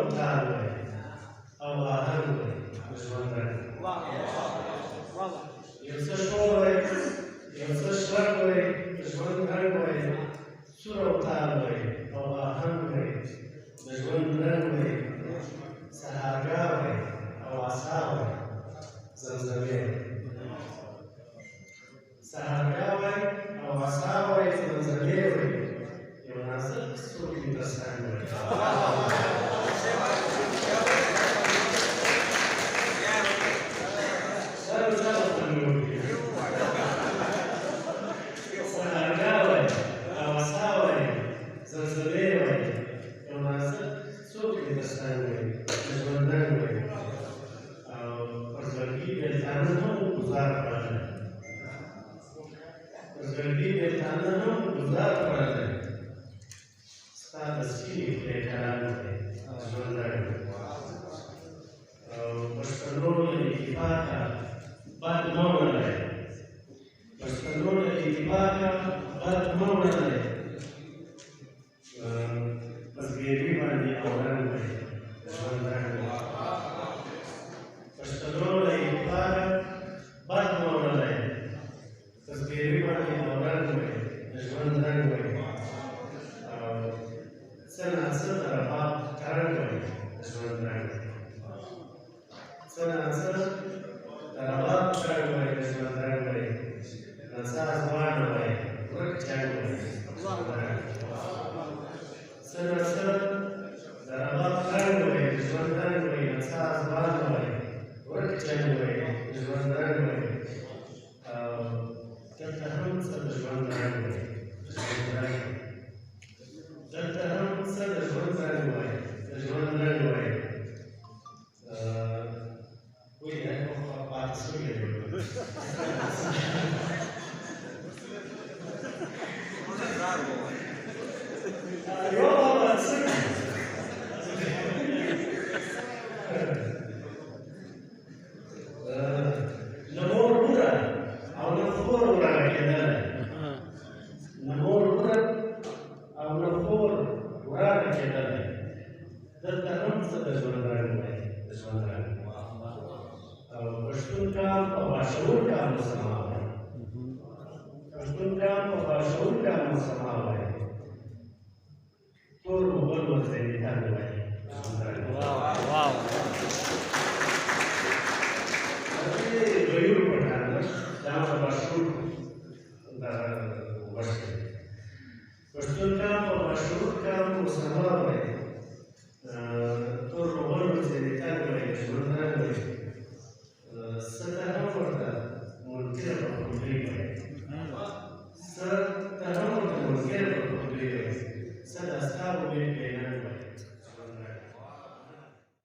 او تال وي او آهنګ وي د ژوند رنګ. یو څه شور وي، یو څه شرک وي د ژوند رنګ وي، سور او تال وي او آهنګ وي د ژوند رنګ وي، سهارګاه وي او عصا وي زمزمې وي. سهارګاه وي او عصا وي زمزمې وي، یو نازک ستوري تر څنګ وي. زړګي بېلتانه هم ګلزار کړی دی، ستا د سپینې خولې کلام دی ژوند رنګ. او پښتنو له اتفاقه بد مه وړی، پښتنو له اتفاقه بد مه وړی، په زګیروي باندې اورنګ دی ژوند رنګ. پښتنو له اتفاقه بد مه وړی، په زګیروي باندې اورنګ دی ژوند رنګ دی. او څه ناڅه د رباب ترنګ دی ژوند رنګ دی، څه ناڅه د رباب ترنګ دی ژوند رنګ دی، نڅا ځوانه دی ورک جنګ دی ژوند رنګ دی. څه ناڅه د رباب ترنګ دی ژوند رنګ دی، نڅا ځوانه دی ورک جنګ دی ژوند رنګ دی. دلته هم څه د ژوند رنګ دی ژوند رنګ دی، دلته هم څه د ژوند رنګ وای د ژوند رنګ وای. وایي دا خو پاتې شوي دی. یو بابا څنګه نه مور وره او نه خور ورانه کېدلی، نه مور وره او نه خور ورانه کېدلی. دلته هم څه د ژوند رنګ دی د ژوند رنګ. او پښتون قام په باشعور قام مسما وایي، پښتون قام په باشعور قام مسما وایي، تور مغل ورځې تنګ وایي ژوند رنګ. غیور پټانه دا په باشعور وشته. پښتون قام په باشعور قام مسما وایي، تور مغل ورځې تنګ وایي ژوند رنګ وایي. څه ته هم ورته منکر په خودري وایي، څه ته هم ورته منکر په خودري وایي، څه د اصحابو بېل بېننګ وایي.